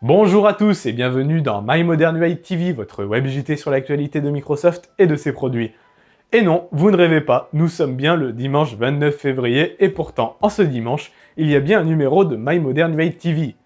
Bonjour à tous et bienvenue dans My Modern UI TV, votre web JT sur l'actualité de Microsoft et de ses produits. Et non, vous ne rêvez pas, nous sommes bien le dimanche 29 février et pourtant, en ce dimanche, il y a bien un numéro de My Modern UI TV.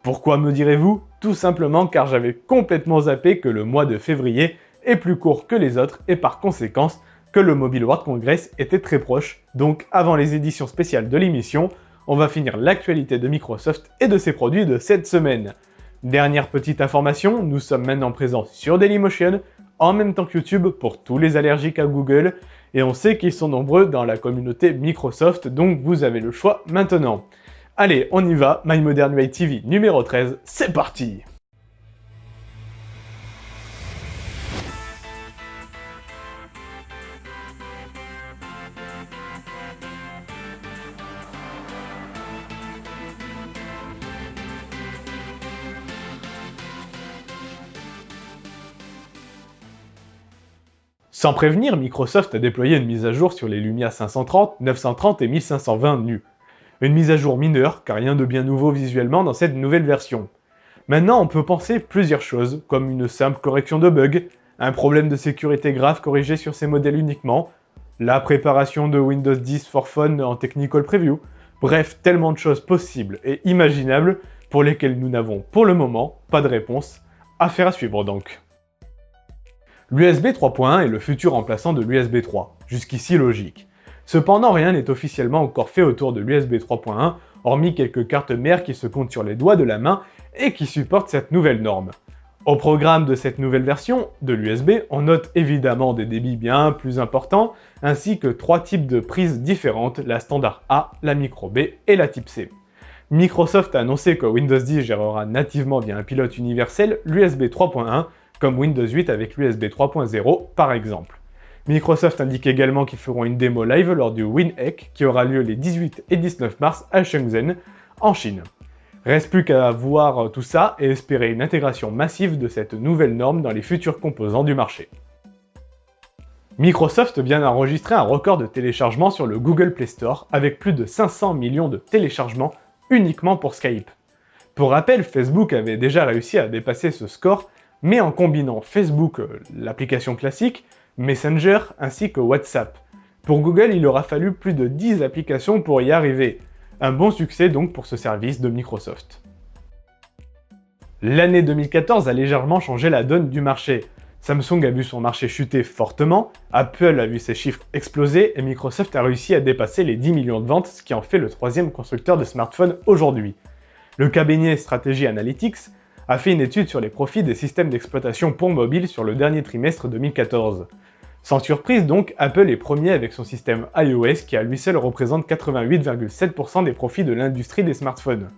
Pourquoi me direz-vous? Tout simplement car j'avais complètement zappé que le mois de février est plus court que les autres et par conséquence que le Mobile World Congress était très proche. Donc avant les éditions spéciales de l'émission, on va finir l'actualité de Microsoft et de ses produits de cette semaine. Dernière petite information, nous sommes maintenant présents sur Dailymotion, en même temps que YouTube pour tous les allergiques à Google, et on sait qu'ils sont nombreux dans la communauté Microsoft, donc vous avez le choix maintenant. Allez, on y va, My Modern UI TV numéro 13, c'est parti! Sans prévenir, Microsoft a déployé une mise à jour sur les Lumia 530, 930 et 1520 nus. Une mise à jour mineure, car rien de bien nouveau visuellement dans cette nouvelle version. Maintenant, on peut penser plusieurs choses, comme une simple correction de bugs, un problème de sécurité grave corrigé sur ces modèles uniquement, la préparation de Windows 10 for Fun en Technical Preview, bref, tellement de choses possibles et imaginables pour lesquelles nous n'avons pour le moment pas de réponse. Affaire à suivre donc. L'USB 3.1 est le futur remplaçant de l'USB 3, jusqu'ici logique. Cependant, rien n'est officiellement encore fait autour de l'USB 3.1, hormis quelques cartes mères qui se comptent sur les doigts de la main et qui supportent cette nouvelle norme. Au programme de cette nouvelle version de l'USB, on note évidemment des débits bien plus importants, ainsi que 3 types de prises différentes, la standard A, la micro B et la type C. Microsoft a annoncé que Windows 10 gérera nativement via un pilote universel l'USB 3.1, comme Windows 8 avec l'USB 3.0 par exemple. Microsoft indique également qu'ils feront une démo live lors du WinEck qui aura lieu les 18 et 19 mars à Shenzhen, en Chine. Reste plus qu'à voir tout ça et espérer une intégration massive de cette nouvelle norme dans les futurs composants du marché. Microsoft vient d'enregistrer un record de téléchargement sur le Google Play Store avec plus de 500 millions de téléchargements uniquement pour Skype. Pour rappel, Facebook avait déjà réussi à dépasser ce score, mais en combinant Facebook, l'application classique, Messenger ainsi que WhatsApp. Pour Google, il aura fallu plus de 10 applications pour y arriver. Un bon succès donc pour ce service de Microsoft. L'année 2014 a légèrement changé la donne du marché. Samsung a vu son marché chuter fortement, Apple a vu ses chiffres exploser et Microsoft a réussi à dépasser les 10 millions de ventes, ce qui en fait le 3e constructeur de smartphones aujourd'hui. Le cabinet Strategy Analytics a fait une étude sur les profits des systèmes d'exploitation pour mobile sur le dernier trimestre 2014. Sans surprise donc, Apple est premier avec son système iOS qui à lui seul représente 88,7% des profits de l'industrie des smartphones.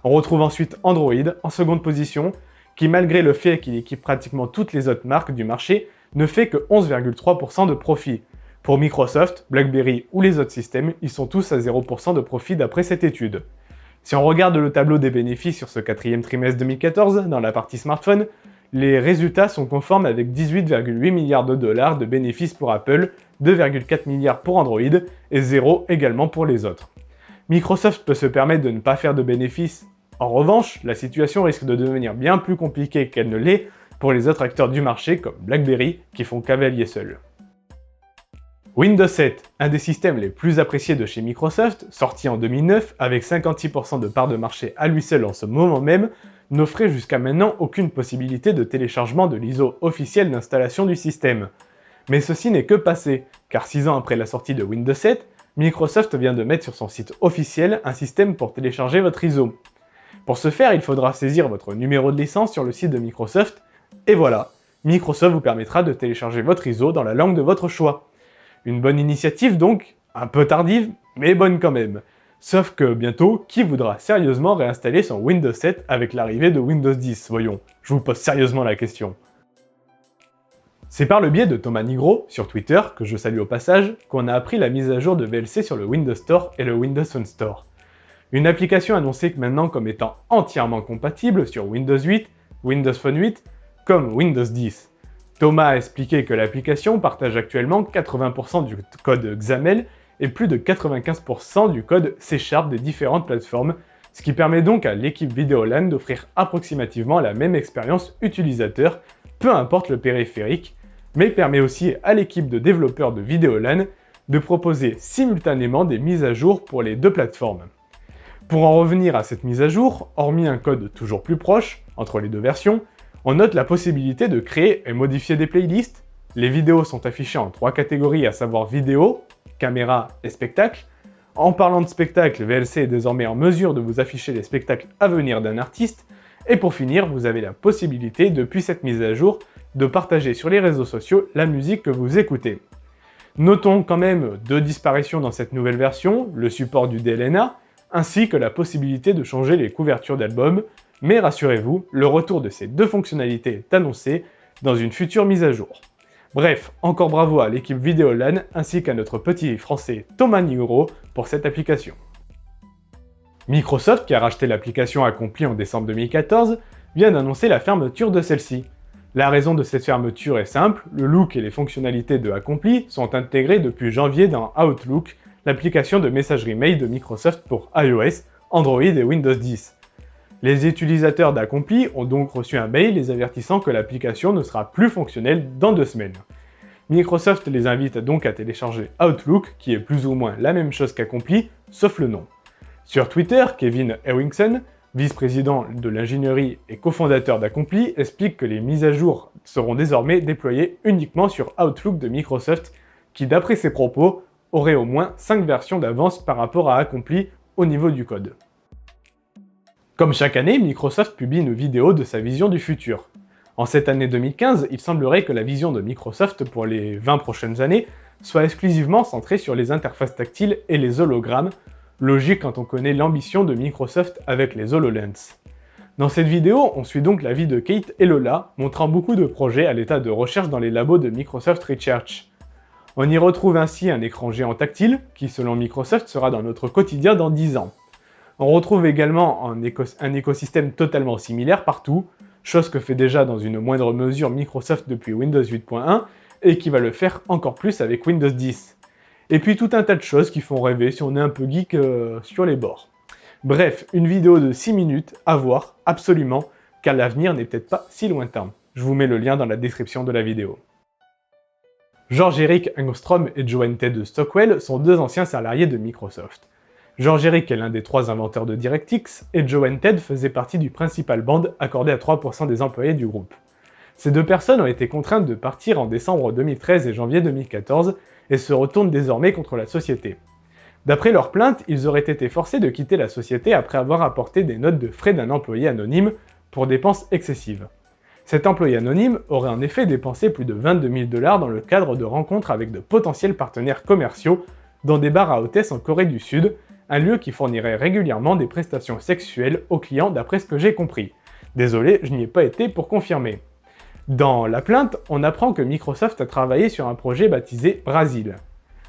On retrouve ensuite Android en seconde position, qui malgré le fait qu'il équipe pratiquement toutes les autres marques du marché, ne fait que 11,3% de profit. Pour Microsoft, BlackBerry ou les autres systèmes, ils sont tous à 0% de profit d'après cette étude. Si on regarde le tableau des bénéfices sur ce 4e trimestre 2014, dans la partie smartphone, les résultats sont conformes avec 18,8 milliards de dollars de bénéfices pour Apple, 2,4 milliards pour Android et 0 également pour les autres. Microsoft peut se permettre de ne pas faire de bénéfices. En revanche, la situation risque de devenir bien plus compliquée qu'elle ne l'est pour les autres acteurs du marché comme BlackBerry qui font cavalier seul. Windows 7, un des systèmes les plus appréciés de chez Microsoft, sorti en 2009 avec 56% de part de marché à lui seul en ce moment même, n'offrait jusqu'à maintenant aucune possibilité de téléchargement de l'ISO officielle d'installation du système. Mais ceci n'est que passé, car 6 ans après la sortie de Windows 7, Microsoft vient de mettre sur son site officiel un système pour télécharger votre ISO. Pour ce faire, il faudra saisir votre numéro de licence sur le site de Microsoft, et voilà, Microsoft vous permettra de télécharger votre ISO dans la langue de votre choix. Une bonne initiative donc, un peu tardive, mais bonne quand même. Sauf que bientôt, qui voudra sérieusement réinstaller son Windows 7 avec l'arrivée de Windows 10, voyons, je vous pose sérieusement la question. C'est par le biais de Thomas Nigro, sur Twitter, que je salue au passage, qu'on a appris la mise à jour de VLC sur le Windows Store et le Windows Phone Store. Une application annoncée maintenant comme étant entièrement compatible sur Windows 8, Windows Phone 8, comme Windows 10. Thomas a expliqué que l'application partage actuellement 80% du code XAML et plus de 95% du code C# des différentes plateformes, ce qui permet donc à l'équipe Videolan d'offrir approximativement la même expérience utilisateur, peu importe le périphérique, mais permet aussi à l'équipe de développeurs de Videolan de proposer simultanément des mises à jour pour les deux plateformes. Pour en revenir à cette mise à jour, hormis un code toujours plus proche entre les deux versions, on note la possibilité de créer et modifier des playlists. Les vidéos sont affichées en 3 catégories, à savoir vidéo, caméra et spectacle. En parlant de spectacle, VLC est désormais en mesure de vous afficher les spectacles à venir d'un artiste. Et pour finir, vous avez la possibilité, depuis cette mise à jour, de partager sur les réseaux sociaux la musique que vous écoutez. Notons quand même 2 disparitions dans cette nouvelle version, le support du DLNA, ainsi que la possibilité de changer les couvertures d'albums, mais rassurez-vous, le retour de ces 2 fonctionnalités est annoncé dans une future mise à jour. Bref, encore bravo à l'équipe Videolan ainsi qu'à notre petit français Thomas Nigro pour cette application. Microsoft, qui a racheté l'application Accompli en décembre 2014, vient d'annoncer la fermeture de celle-ci. La raison de cette fermeture est simple, le look et les fonctionnalités de Accompli sont intégrés depuis janvier dans Outlook, l'application de messagerie mail de Microsoft pour iOS, Android et Windows 10. Les utilisateurs d'Accompli ont donc reçu un mail les avertissant que l'application ne sera plus fonctionnelle dans 2 semaines. Microsoft les invite donc à télécharger Outlook, qui est plus ou moins la même chose qu'Accompli, sauf le nom. Sur Twitter, Kevin Ewingson, vice-président de l'ingénierie et cofondateur d'Accompli, explique que les mises à jour seront désormais déployées uniquement sur Outlook de Microsoft, qui d'après ses propos, aurait au moins 5 versions d'avance par rapport à Accompli au niveau du code. Comme chaque année, Microsoft publie une vidéo de sa vision du futur. En cette année 2015, il semblerait que la vision de Microsoft pour les 20 prochaines années soit exclusivement centrée sur les interfaces tactiles et les hologrammes, logique quand on connaît l'ambition de Microsoft avec les HoloLens. Dans cette vidéo, on suit donc la vie de Kate et Lola, montrant beaucoup de projets à l'état de recherche dans les labos de Microsoft Research. On y retrouve ainsi un écran géant tactile, qui selon Microsoft sera dans notre quotidien dans 10 ans. On retrouve également un écosystème totalement similaire partout, chose que fait déjà dans une moindre mesure Microsoft depuis Windows 8.1 et qui va le faire encore plus avec Windows 10. Et puis tout un tas de choses qui font rêver si on est un peu geek sur les bords. Bref, une vidéo de 6 minutes à voir, absolument, car l'avenir n'est peut-être pas si lointain. Je vous mets le lien dans la description de la vidéo. George-Eric Engstrom et Joanne Ted Stockwell sont 2 anciens salariés de Microsoft. George-Eric est l'un des 3 inventeurs de DirectX et Joanne Ted faisait partie du principal band accordé à 3% des employés du groupe. Ces 2 personnes ont été contraintes de partir en décembre 2013 et janvier 2014 et se retournent désormais contre la société. D'après leurs plaintes, ils auraient été forcés de quitter la société après avoir apporté des notes de frais d'un employé anonyme pour dépenses excessives. Cet employé anonyme aurait en effet dépensé plus de 22 000 $ dans le cadre de rencontres avec de potentiels partenaires commerciaux dans des bars à hôtesses en Corée du Sud, un lieu qui fournirait régulièrement des prestations sexuelles aux clients d'après ce que j'ai compris. Désolé, je n'y ai pas été pour confirmer. Dans la plainte, on apprend que Microsoft a travaillé sur un projet baptisé Brasil.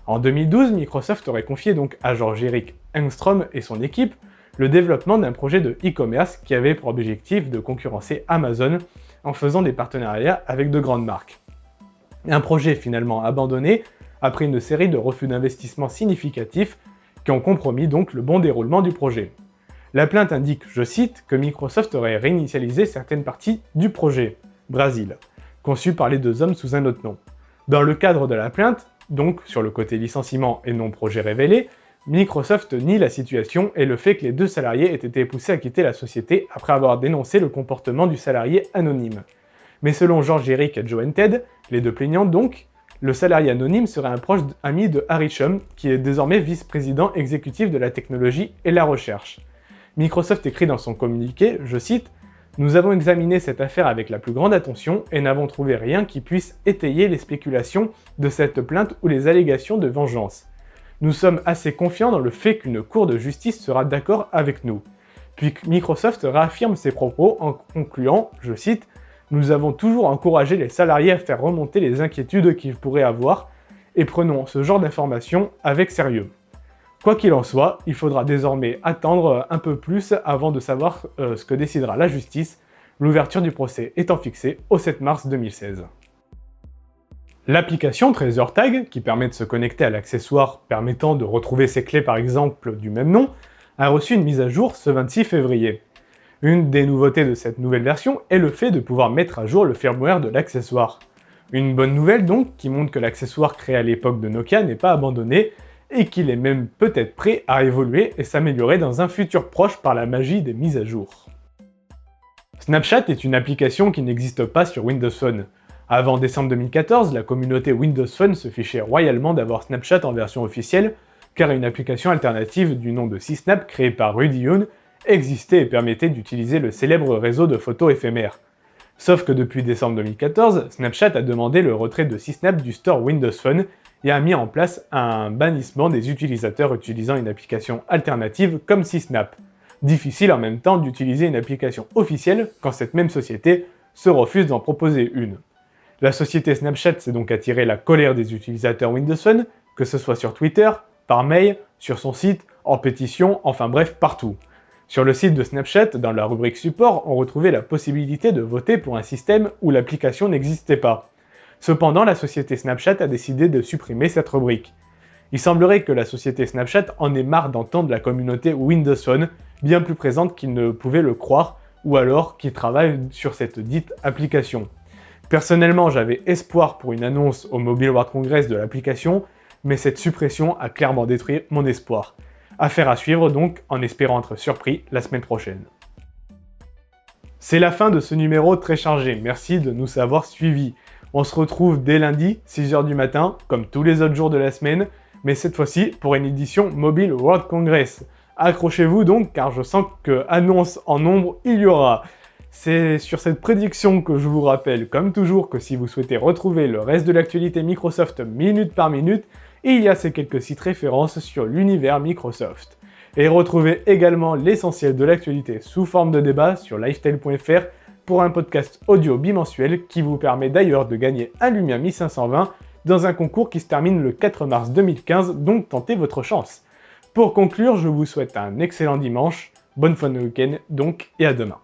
En 2012, Microsoft aurait confié donc à George-Eric Engstrom et son équipe le développement d'un projet de e-commerce qui avait pour objectif de concurrencer Amazon en faisant des partenariats avec de grandes marques. Un projet finalement abandonné après une série de refus d'investissement significatifs qui ont compromis donc le bon déroulement du projet. La plainte indique, je cite, que Microsoft aurait réinitialisé certaines parties du projet, Brasil, conçu par les 2 hommes sous un autre nom. Dans le cadre de la plainte, donc sur le côté licenciement et non projet révélé, Microsoft nie la situation et le fait que les 2 salariés aient été poussés à quitter la société après avoir dénoncé le comportement du salarié anonyme. Mais selon George-Eric et Joanne Ted, les 2 plaignantes donc, le salarié anonyme serait un proche ami de Harry Shum, qui est désormais vice-président exécutif de la technologie et la recherche. Microsoft écrit dans son communiqué, je cite, « Nous avons examiné cette affaire avec la plus grande attention et n'avons trouvé rien qui puisse étayer les spéculations de cette plainte ou les allégations de vengeance. Nous sommes assez confiants dans le fait qu'une cour de justice sera d'accord avec nous. » Puis Microsoft réaffirme ses propos en concluant, je cite, « Nous avons toujours encouragé les salariés à faire remonter les inquiétudes qu'ils pourraient avoir et prenons ce genre d'informations avec sérieux. » Quoi qu'il en soit, il faudra désormais attendre un peu plus avant de savoir ce que décidera la justice, l'ouverture du procès étant fixée au 7 mars 2016. L'application TreasurTag, qui permet de se connecter à l'accessoire permettant de retrouver ses clés par exemple du même nom, a reçu une mise à jour ce 26 février. Une des nouveautés de cette nouvelle version est le fait de pouvoir mettre à jour le firmware de l'accessoire. Une bonne nouvelle donc, qui montre que l'accessoire créé à l'époque de Nokia n'est pas abandonné, et qu'il est même peut-être prêt à évoluer et s'améliorer dans un futur proche par la magie des mises à jour. Snapchat est une application qui n'existe pas sur Windows Phone. Avant décembre 2014, la communauté Windows Phone se fichait royalement d'avoir Snapchat en version officielle, car une application alternative du nom de CSnap créée par Rudy Yoon existait et permettait d'utiliser le célèbre réseau de photos éphémères. Sauf que depuis décembre 2014, Snapchat a demandé le retrait de CSnap du store Windows Phone et a mis en place un bannissement des utilisateurs utilisant une application alternative comme CSnap. Difficile en même temps d'utiliser une application officielle quand cette même société se refuse d'en proposer une. La société Snapchat s'est donc attiré la colère des utilisateurs Windows Phone, que ce soit sur Twitter, par mail, sur son site, en pétition, enfin bref, partout. Sur le site de Snapchat, dans la rubrique support, on retrouvait la possibilité de voter pour un système où l'application n'existait pas. Cependant, la société Snapchat a décidé de supprimer cette rubrique. Il semblerait que la société Snapchat en ait marre d'entendre la communauté Windows Phone, bien plus présente qu'il ne pouvait le croire, ou alors qu'il travaille sur cette dite application. Personnellement, j'avais espoir pour une annonce au Mobile World Congress de l'application, mais cette suppression a clairement détruit mon espoir. Affaire à suivre donc, en espérant être surpris la semaine prochaine. C'est la fin de ce numéro très chargé, merci de nous avoir suivis. On se retrouve dès lundi, 6h du matin, comme tous les autres jours de la semaine, mais cette fois-ci pour une édition Mobile World Congress. Accrochez-vous donc, car je sens que annonce en nombre il y aura. C'est sur cette prédiction que je vous rappelle, comme toujours, que si vous souhaitez retrouver le reste de l'actualité Microsoft minute par minute, il y a ces quelques sites références sur l'univers Microsoft. Et retrouvez également l'essentiel de l'actualité sous forme de débat sur lifestyle.fr pour un podcast audio bimensuel qui vous permet d'ailleurs de gagner un Lumia 1520 dans un concours qui se termine le 4 mars 2015, donc tentez votre chance. Pour conclure, je vous souhaite un excellent dimanche, bonne fin de week-end donc et à demain.